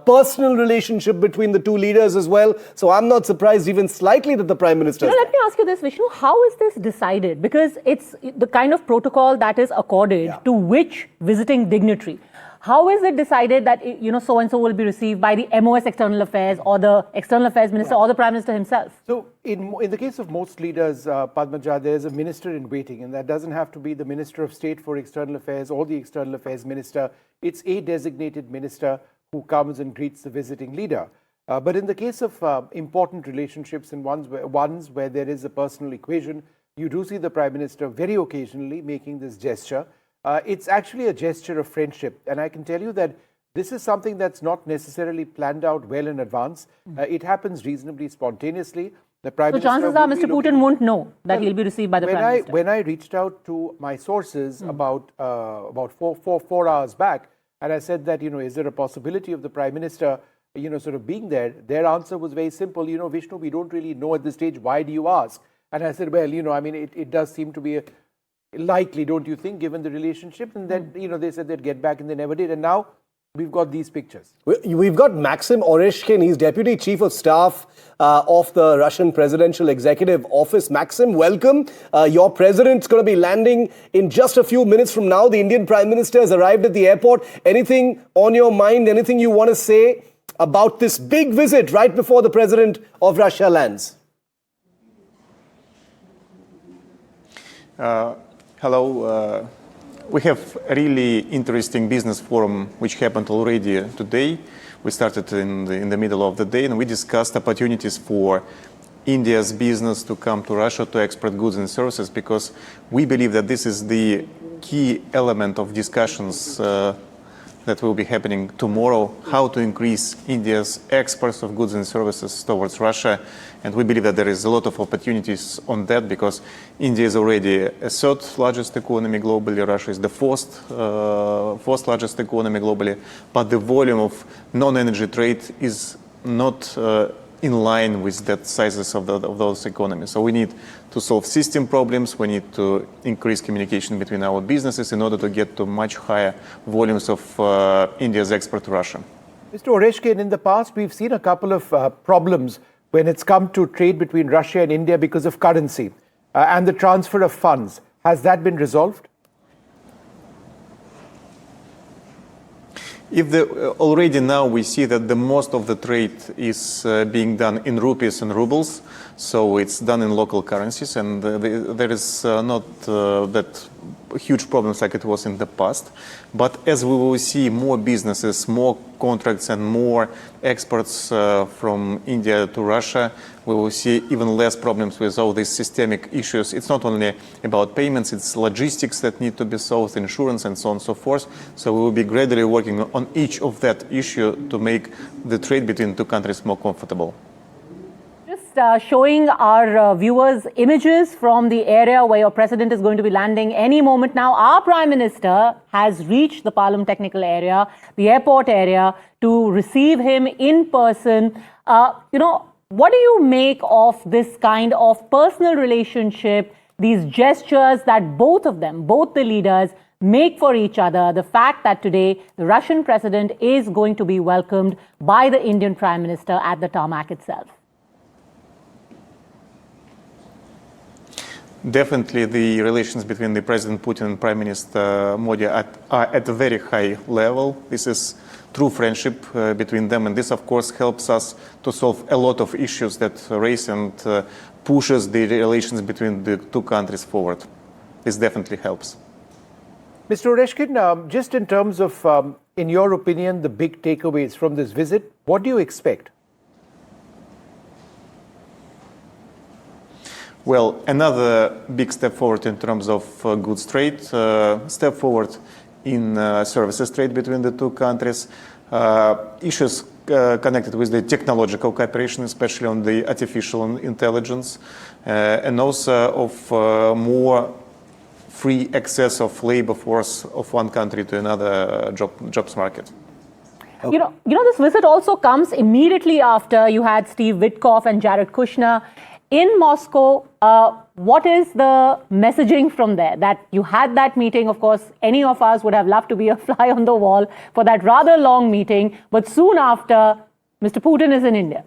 S1: personal relationship between the two leaders as well. So I'm not surprised even slightly that the Prime Minister...
S3: Let me ask you this, Vishnu. How is this decided? Because it's the kind of protocol that is accorded to which visiting dignitary. How is it decided that, so-and-so will be received by the MOS External Affairs or the External Affairs Minister or the Prime Minister himself?
S2: So in the case of most leaders, Padmaja, there is a minister in waiting, and that doesn't have to be the Minister of State for External Affairs or the External Affairs Minister. It's a designated minister who comes and greets the visiting leader. But in the case of important relationships and ones where there is a personal equation, you do see the Prime Minister very occasionally making this gesture. It's actually a gesture of friendship. And I can tell you that this is something that's not necessarily planned out well in advance. It happens reasonably spontaneously. The Prime Minister
S3: chances are Mr. Putin won't know that he'll be received by the Prime Minister.
S2: When I reached out to my sources about 4 hours back, and I said that, is there a possibility of the Prime Minister, sort of being there? Their answer was very simple. Vishnu, we don't really know at this stage. Why do you ask? And I said, well, it does seem to be likely, don't you think, given the relationship? And then, they said they'd get back and they never did. And now we've got these pictures.
S1: We've got Maxim Oreshkin. He's Deputy Chief of Staff of the Russian Presidential Executive Office. Maxim, welcome. Your president's going to be landing in just a few minutes from now. The Indian Prime Minister has arrived at the airport. Anything on your mind, anything you want to say about this big visit right before the President of Russia lands?
S12: Hello. We have a really interesting business forum which happened already today. We started in the middle of the day, and we discussed opportunities for India's business to come to Russia to export goods and services, because we believe that this is the key element of discussions that will be happening tomorrow, how to increase India's exports of goods and services towards Russia. And we believe that there is a lot of opportunities on that, because India is already a third largest economy globally. Russia is the fourth largest economy globally. But the volume of non-energy trade is not in line with the sizes of those economies. So we need to solve system problems. We need to increase communication between our businesses in order to get to much higher volumes of India's export to Russia.
S2: Mr. Oreshkin, in the past, we've seen a couple of problems when it's come to trade between Russia and India because of currency and the transfer of funds. Has that been resolved?
S12: Already now we see that the most of the trade is being done in rupees and rubles, so it's done in local currencies, and there is not that huge problems like it was in the past. But as we will see more businesses, more contracts and more exports from India to Russia, we will see even less problems with all these systemic issues. It's not only about payments, it's logistics that need to be solved, insurance and so on and so forth. So we will be gradually working on each of that issue to make the trade between two countries more comfortable.
S3: Showing our viewers images from the area where your president is going to be landing any moment now. Our Prime Minister has reached the Palam Technical Area, the airport area, to receive him in person. What do you make of this kind of personal relationship, these gestures that both of them, both the leaders, make for each other? The fact that today the Russian president is going to be welcomed by the Indian Prime Minister at the tarmac itself.
S12: Definitely, the relations between the President Putin and Prime Minister Modi are at a very high level. This is true friendship between them, and this, of course, helps us to solve a lot of issues that raise and pushes the relations between the two countries forward. This definitely helps.
S2: Mr. Oreshkin, just in terms of, in your opinion, the big takeaways from this visit, what do you expect?
S12: Well, another big step forward in terms of goods trade, step forward in services trade between the two countries, issues connected with the technological cooperation, especially on the artificial intelligence, and also of more free access of labor force of one country to another jobs market.
S3: Okay. This visit also comes immediately after you had Steve Witkoff and Jared Kushner in Moscow. What is the messaging from there? That you had that meeting, of course, any of us would have loved to be a fly on the wall for that rather long meeting, but soon after, Mr. Putin is in India.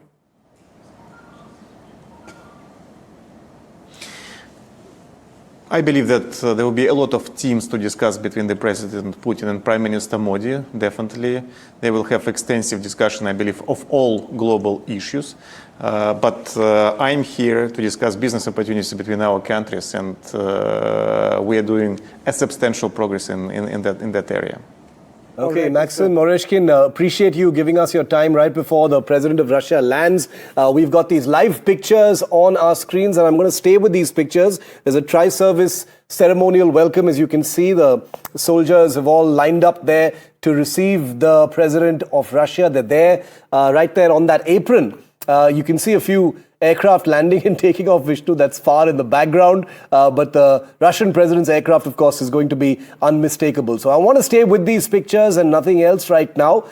S12: I believe that there will be a lot of themes to discuss between the President Putin and Prime Minister Modi. Definitely, they will have extensive discussion, I believe, of all global issues. But I'm here to discuss business opportunities between our countries, and we are doing a substantial progress in that area.
S1: Okay, Maxim Oreshkin, appreciate you giving us your time right before the President of Russia lands. We've got these live pictures on our screens, and I'm going to stay with these pictures. There's a tri-service ceremonial welcome. As you can see, the soldiers have all lined up there to receive the President of Russia. They're there, right there on that apron. You can see a few aircraft landing and taking off, Vishnu. That's far in the background. But the Russian president's aircraft, of course, is going to be unmistakable. So I want to stay with these pictures and nothing else right now.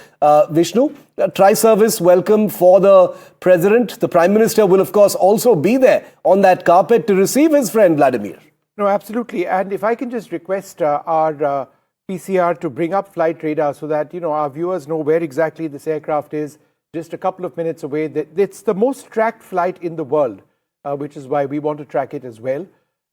S1: Vishnu, a tri-service welcome for the president. The Prime Minister will, of course, also be there on that carpet to receive his friend Vladimir.
S2: No, absolutely. And if I can just request our PCR to bring up flight radar so that, our viewers know where exactly this aircraft is. Just a couple of minutes away. It's the most tracked flight in the world, which is why we want to track it as well.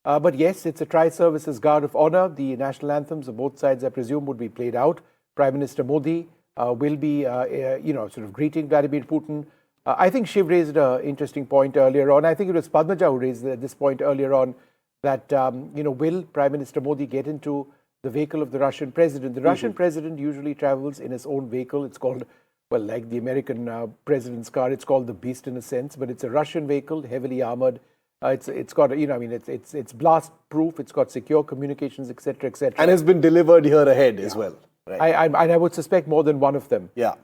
S2: But yes, it's a tri-services guard of honor. The national anthems of both sides, I presume, would be played out. Prime Minister Modi will be, sort of greeting Vladimir Putin. I think Shiv raised an interesting point earlier on. I think it was Padmaja who raised this point earlier on that, will Prime Minister Modi get into the vehicle of the Russian president? The Russian president usually travels in his own vehicle. It's called, well, like the American president's car, it's called the Beast in a sense, but it's a Russian vehicle, heavily armored. It's got, it's blast proof. It's got secure communications, etc., etc.
S1: And has been delivered here ahead as well.
S2: Right. I would suspect more than one of them.
S1: Yeah.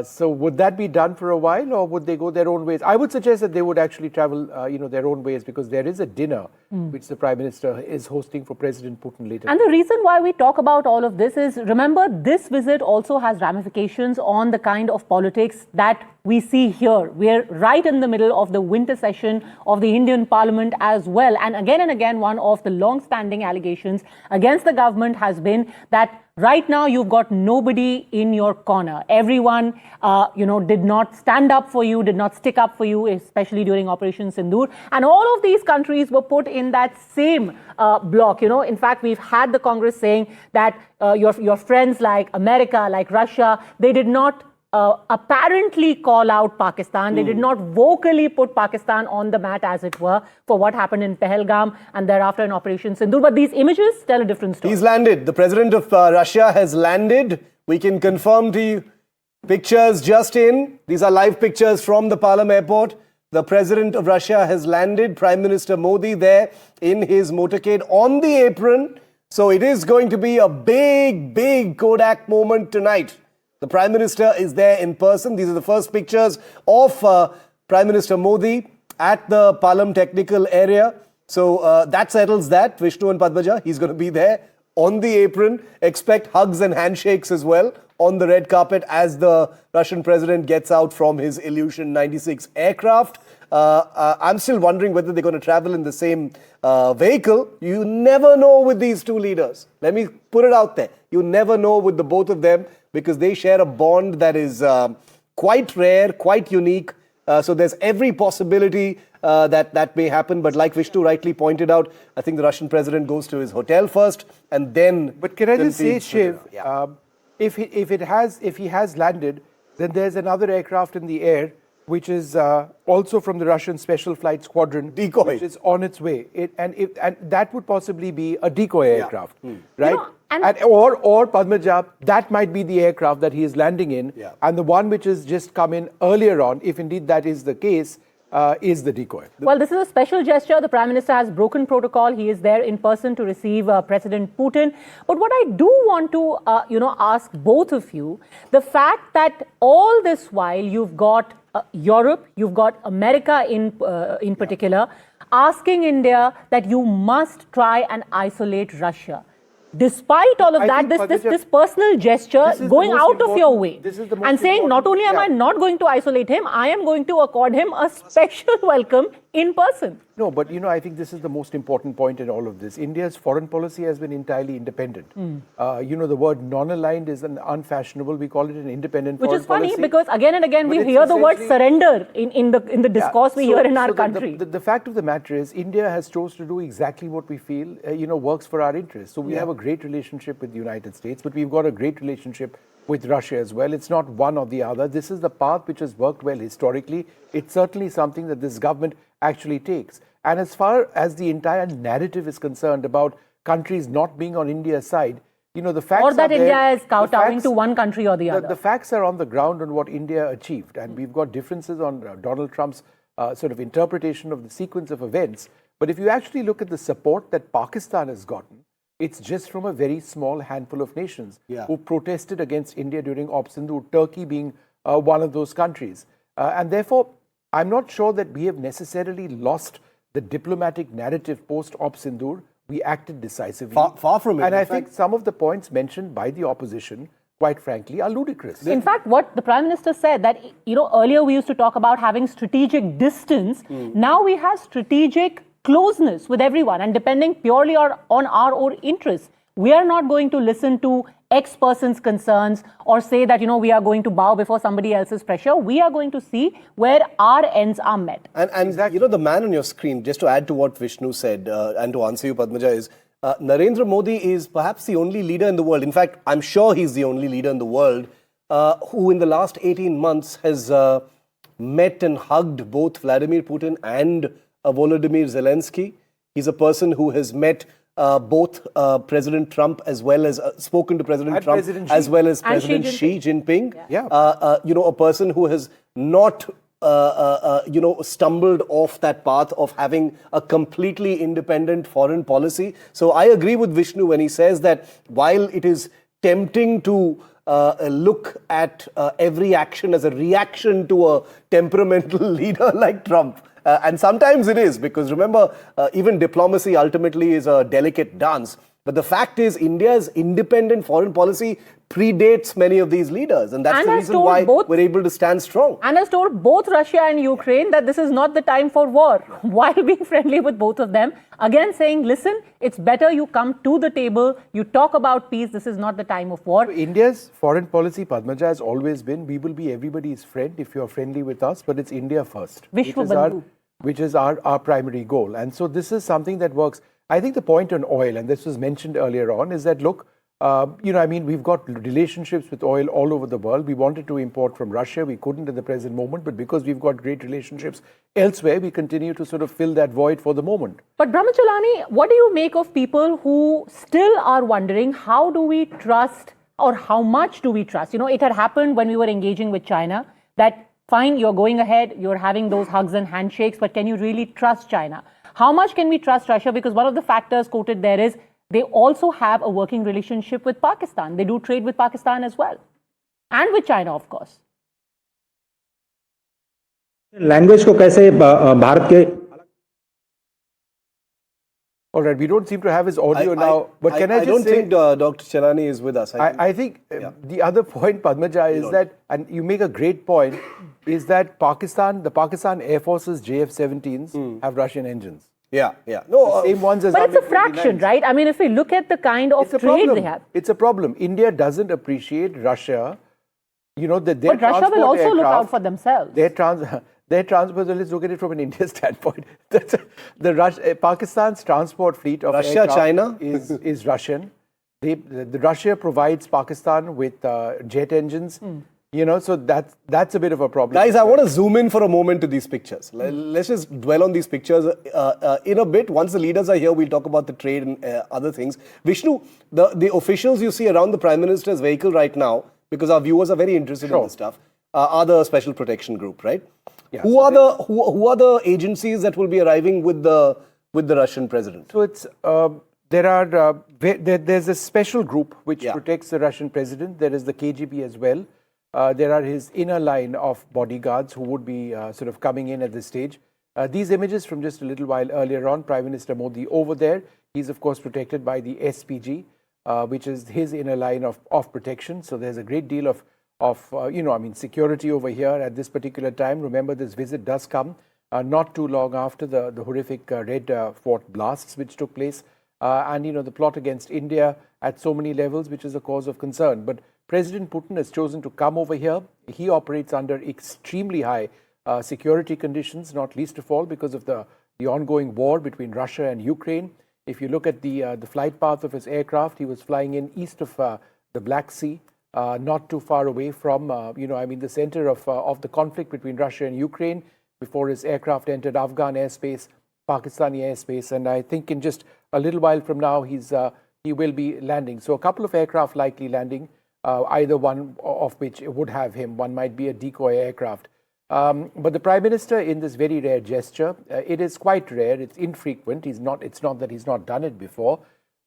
S2: So would that be done for a while, or would they go their own ways? I would suggest that they would actually travel, their own ways, because there is a dinner which the Prime Minister is hosting for President Putin later.
S3: And the reason why we talk about all of this is, remember, this visit also has ramifications on the kind of politics that we see here. We're right in the middle of the winter session of the Indian Parliament as well. And again, one of the long-standing allegations against the government has been that right now you've got nobody in your corner. Everyone, did not stand up for you, did not stick up for you, especially during Operation Sindu. And all of these countries were put in that same block. In fact, we've had the Congress saying that your friends like America, like Russia, they did not apparently call out Pakistan. They did not vocally put Pakistan on the mat, as it were, for what happened in Pahalgam and thereafter in Operation Sindu. But these images tell a different story.
S1: He's landed. The president of Russia has landed. We can confirm to you. Pictures just in. These are live pictures from the Palam airport. The president of Russia has landed. Prime Minister Modi there in his motorcade on the apron. So it is going to be a big Kodak moment tonight. The Prime Minister is there in person. These are the first pictures of Prime Minister Modi at the Palam technical area. So that settles that. Vishnu and Padmaja, he's going to be there on the apron. Expect hugs and handshakes as well on the red carpet as the Russian president gets out from his Ilyushin 96 aircraft. I'm still wondering whether they're going to travel in the same vehicle. You never know with these two leaders. Let me put it out there. You never know with the both of them, because they share a bond that is quite rare, quite unique. So there's every possibility that may happen. But like Vishnu rightly pointed out, I think the Russian president goes to his hotel first and then...
S2: But can I just say, Shiv, if he has landed, then there's another aircraft in the air, which is also from the Russian Special Flight Squadron,
S1: decoy,
S2: which is on its way. And that would possibly be a decoy aircraft, right? Or Padmaja, that might be the aircraft that he is landing in, and the one which has just come in earlier on, if indeed that is the case, is the decoy.
S3: Well, this is a special gesture. The Prime Minister has broken protocol. He is there in person to receive President Putin. But what I do want to, ask both of you, the fact that all this while you've got Europe, you've got America in particular, asking India that you must try and isolate Russia. Despite all of that, this personal gesture, going out of your way and saying, not only am I not going to isolate him, I am going to accord him a special welcome in person.
S2: No, but I think this is the most important point in all of this. India's foreign policy has been entirely independent. The word non-aligned is an unfashionable. We call it an independent foreign policy.
S3: Which is funny because again and again we hear the word surrender in the discourse we hear in our country.
S2: The fact of the matter is India has chose to do exactly what we feel works for our interests. So we have a great relationship with the United States, but we've got a great relationship with Russia as well. It's not one or the other. This is the path which has worked well historically. It's certainly something that this government actually takes. And as far as the entire narrative is concerned about countries not being on India's side, the facts
S3: or that
S2: are
S3: India
S2: there.
S3: is kowtowing to one country or the other.
S2: The facts are on the ground on what India achieved. And we've got differences on Donald Trump's sort of interpretation of the sequence of events. But if you actually look at the support that Pakistan has gotten, it's just from a very small handful of nations who protested against India during Op Sindu, Turkey being one of those countries. And therefore, I'm not sure that we have necessarily lost the diplomatic narrative post-Op Sindur. We acted decisively.
S1: Far from it.
S2: And I think some of the points mentioned by the opposition, quite frankly, are ludicrous.
S3: In fact, what the Prime Minister said that, earlier we used to talk about having strategic distance. Now we have strategic closeness with everyone, and depending purely on our own interests. We are not going to listen to X person's concerns or say that, we are going to bow before somebody else's pressure. We are going to see where our ends are met.
S1: And exactly. The man on your screen, just to add to what Vishnu said and to answer you, Padmaja, is Narendra Modi is perhaps the only leader in the world. In fact, I'm sure he's the only leader in the world who in the last 18 months has met and hugged both Vladimir Putin and Volodymyr Zelensky. He's a person who has met both President Trump as well as spoken to President Trump as well as President Xi Jinping. A person who has not stumbled off that path of having a completely independent foreign policy. So I agree with Vishnu when he says that while it is tempting to look at every action as a reaction to a temperamental leader like Trump, and sometimes it is, because remember, even diplomacy ultimately is a delicate dance. But the fact is, India's independent foreign policy predates many of these leaders. And that's the reason why we're able to stand strong.
S3: And has told both Russia and Ukraine that this is not the time for war, while being friendly with both of them. Again, saying, listen, it's better you come to the table, you talk about peace, this is not the time of war.
S2: So India's foreign policy, Padmaja, has always been, we will be everybody's friend if you're friendly with us, but it's India first. Which is our primary goal. And so this is something that works. I think the point on oil, and this was mentioned earlier on, is that, look, we've got relationships with oil all over the world. We wanted to import from Russia. We couldn't at the present moment, but because we've got great relationships elsewhere, we continue to sort of fill that void for the moment.
S3: But Brahmachalani, what do you make of people who still are wondering, how do we trust, or how much do we trust? It had happened when we were engaging with China, that fine, you're going ahead, you're having those hugs and handshakes, but can you really trust China? How much can we trust Russia? Because one of the factors quoted there is they also have a working relationship with Pakistan. They do trade with Pakistan as well. And with China, of course.
S13: Language को कैसे भारत के
S2: All right, we don't seem to have his audio now. But can I just
S1: don't
S2: say,
S1: think Dr. Chelani is with us.
S2: I think the other point, Padmaja, is that, and you make a great point, is that the Pakistan Air Force's JF-17s have Russian engines.
S1: No,
S2: the same ones as
S3: but it's a fraction, right? I mean, if we look at the kind of trade they have.
S2: It's a problem. India doesn't appreciate Russia. That their
S3: but Russia will also look out for themselves.
S2: Their transport, let's look at it from an India standpoint. Pakistan's transport fleet of
S1: China
S2: is Russian. The Russia provides Pakistan with jet engines. So that's a bit of a problem.
S1: Guys, I want to zoom in for a moment to these pictures. Let's just dwell on these pictures in a bit. Once the leaders are here, we'll talk about the trade and other things. Vishnu, the officials you see around the Prime Minister's vehicle right now, because our viewers are very interested in this stuff, are the Special Protection Group, right? Yeah, who are the agencies that will be arriving with the Russian president?
S2: So it's there's a special group which protects the Russian president. There is the KGB as well. There are his inner line of bodyguards who would be sort of coming in at this stage. These images from just a little while earlier on, Prime Minister Modi over there. He's of course protected by the SPG, which is his inner line of protection. So there's a great deal of security over here at this particular time. Remember, this visit does come not too long after the horrific Red Fort blasts which took place, and the plot against India at so many levels, which is a cause of concern. But President Putin has chosen to come over here. He operates under extremely high security conditions, not least of all because of the ongoing war between Russia and Ukraine. If you look at the flight path of his aircraft, he was flying in east of the Black Sea, not too far away from, the center of the conflict between Russia and Ukraine, before his aircraft entered Afghan airspace, Pakistani airspace, and I think in just a little while from now, he will be landing. So a couple of aircraft likely landing, either one of which would have him. One might be a decoy aircraft. But the Prime Minister, in this very rare gesture, it is quite rare, it's infrequent, it's not that he's not done it before,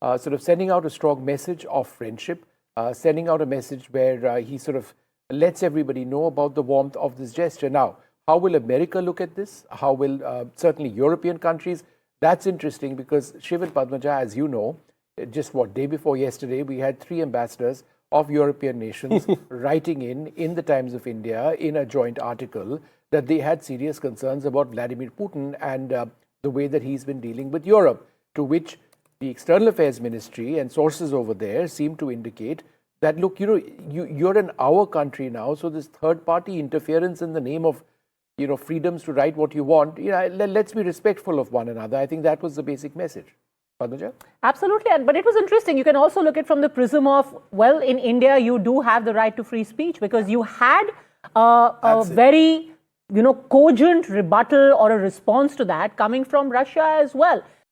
S2: sort of sending out a strong message of friendship, sending out a message where he sort of lets everybody know about the warmth of this gesture. Now, how will America look at this? How will certainly European countries? That's interesting because Shiv and Padmaja, as you know, just day before yesterday, we had 3 ambassadors of European nations writing in the Times of India in a joint article that they had serious concerns about Vladimir Putin and the way that he's been dealing with Europe, to which the External Affairs Ministry and sources over there seem to indicate that, look, you're in our country now, so this third-party interference in the name of freedoms to write what you want, let's be respectful of one another. I think that was the basic message. Padmaja?
S3: Absolutely, but it was interesting. You can also look at it from the prism of, well, in India, you do have the right to free speech because you had a very, cogent rebuttal or a response to that coming from Russia as well.